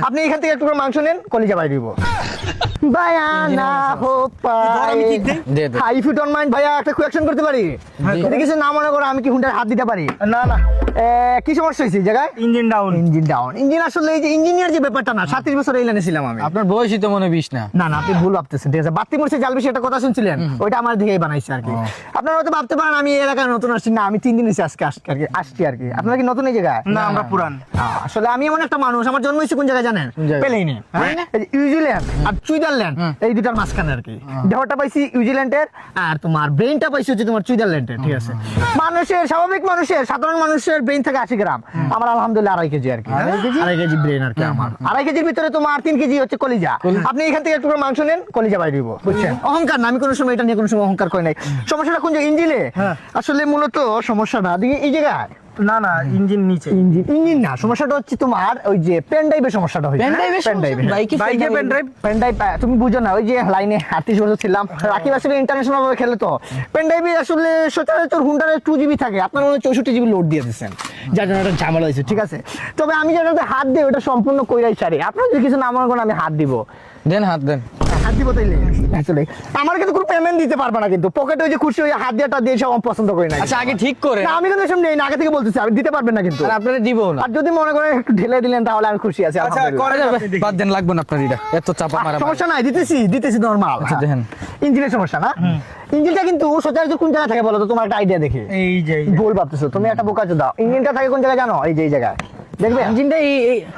আপনি এখান থেকে একটু করে মাংস নেন, কলিজা বাই দিব। ভাইয়া না হো পাই। Hi if you don't mind ভাইয়া একটা কোয়েকশন করতে পারি? এটা কিছু না মনে করো, আমি কি হুন্ডার হাত দিতে পারি? না না, কি সমস্যা হয়েছে এই জায়গায়? Engine down. Engine down. Engine আসলে এই যে ইঞ্জিনিয়ার যে ব্যাপারটা না, 37 বছর এই লাইনে ছিলাম আমি। আপনার বয়সই তো মনে 20 না। না না, আপনি ভুল ভাবতেছেন, ঠিক আছে? বাত্তি মরছে জাল বেশি একটা কথা শুনছিলেন, ওইটা আমার দিকেই বানাইছে আর কি। আপনারা হয়তো ভাবতে পারেন আমি এই এলাকায় নতুন আসছি, না আমি 3 দিন এসে আজকে আসছি আর কি। আপনারা কি নতুন এই জায়গায়? না আমরা পুরান। আসলে আমি এমন একটা মানুষ, আমার জন্ম হয়েছে কোন জায়গায় জানেন? পেলেইনে। নিউজিল্যান্ড আর সুইজারল্যান্ড, এই দুটার মাঝখানে আর কি। দেহটা পাইছি নিউজিল্যান্ডের, আর তোমার ব্রেইনটা পাইছি হচ্ছে তোমার সুইজারল্যান্ডের, ঠিক আছে? মানুষের, স্বাভাবিক মানুষের, সাধারণ মানুষের ব্রেইন থাকে 80 গ্রাম, আমার আলহামদুলিল্লাহ 2.5 কেজি আর কি। 2.5 কেজি ব্রেইন আর কি আমার। 2.5 কেজির ভিতরে তোমার 3 কেজি হচ্ছে কলিজা। আপনি এখান থেকে একটু করে মাংস নেন, কলিজা বাই দিব, বুঝছেন? অহংকার না, আমি কোনো সময় এটা নিয়ে কোনো সময় অহংকার করি নাই। সমস্যাটা কোন জায়গায়? ইঞ্জিনে। আসলে মূলত সমস্যাটা এই জায়গায় না না, ইঞ্জিন নিচে। ইঞ্জিন না, সমস্যাটা হচ্ছে তোমার ওই যে পেন ড্রাইভের সমস্যাটা হয়েছে। বাইকে পেন ড্রাইভ। তুমি বুঝো না, ওই যে লাইনে 38 বছর ছিলাম, রাকিব আসলে ইন্টারন্যাশনাল ভাবে খেলে তো পেন ড্রাইভে আসলে সচরাচর হুন্ডারের 2 GB থাকে, আপনার মনে হয় 64 GB লোড দিয়ে দিচ্ছেন, যার জন্য একটা ঝামেলা হয়েছে, ঠিক আছে? তবে আমি যেটাতে হাত দিই ওটা সম্পূর্ণ কইরাই ছাড়ি। আপনার যদি কিছু না মনে করেন আমি হাত দিব। দেন হাত দেন। হাত দিব তাইলে আসলে আমার কিন্তু কোনো পেমেন্ট দিতে পারবে না, কিন্তু পকেটে ওই যে খুশি ওই হাত দিয়াটা দিয়ে সব আমি পছন্দ করি না। আচ্ছা আগে ঠিক করে। না আমি কিন্তু এসব নেই না, আগে থেকে বলতেছি আমি দিতে পারবেন না কিন্তু। আর আপনারা দিব না। আর যদি মনে করেন একটু ঢেলে দিলেন তাহলে আমি খুশি আছি, আচ্ছা আলহামদুলিল্লাহ। করে বাদ দেন, লাগবে না আপনার এটা এত চাপা মারা। সমস্যা নাই, দিতেছি নরমাল। আচ্ছা দেখেন, ইঞ্জিনের সমস্যা না। ইঞ্জিনটা কিন্তু সচরাচর কোন জায়গায় থাকে বলো তো? তোমার একটা আইডিয়া দেখে। এই যে ভুল ভাবতেছো তুমি, একটা বোকা চোদা। ইঞ্জিনটা থাকে কোন জায়গায় জানো? এই যে এই জায়গায় দেখবে ইঞ্জিনটা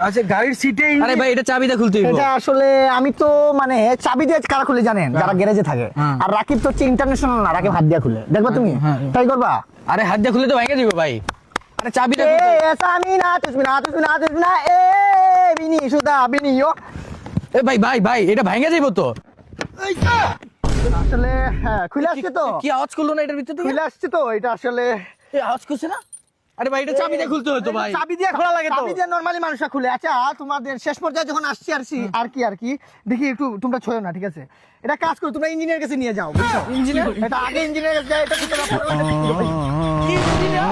আচ্ছা গাড়ির সিটে। আরে ভাই এটা চাবিটা খুলতে হইব। এটা আসলে আমি তো মানে চাবি দিয়ে কারা খুলে জানেন? যারা গ্যারেজে থাকে। আর রাকিব তো হচ্ছে ইন্টারন্যাশনাল না, রাকিব হাত দিয়ে খুলে। দেখবা তুমি ট্রাই করবা? আরে হাত দিয়ে খুলে তো ভেঙে দিব ভাই। আরে চাবিটা এ খুলতে। এসা মিনা তুসমিনা এ বিনি সুদা বিনিও। এ ভাই ভাই ভাই এটা ভেঙে যাইব তো। আসলে হ্যাঁ খুলে আসছে তো। কি আওয়াজ করলো না এটার ভিতর থেকে? খুলে আসছে তো এটা আসলে। এই আওয়াজ করছে না? আরে ভাই এটা চাবিটা খুলতে হতো ভাই। চাবি দিয়ে খোলা লাগে তো। চাবি দিয়ে নরমালি মানুষরা খুলে। আচ্ছা তোমাদের শেষ পর্যায়ে যখন আসছি আর কি দেখি একটু তোমরা ছয়ো না, ঠিক আছে? এটা কাজ করো, তোমরা ইঞ্জিনিয়ার কাছে নিয়ে যাও, বুঝছো? ইঞ্জিনিয়ার এটা আগে ইঞ্জিনিয়ার কাছে যায়, এটা কিন্তু কি ইঞ্জিনিয়ার?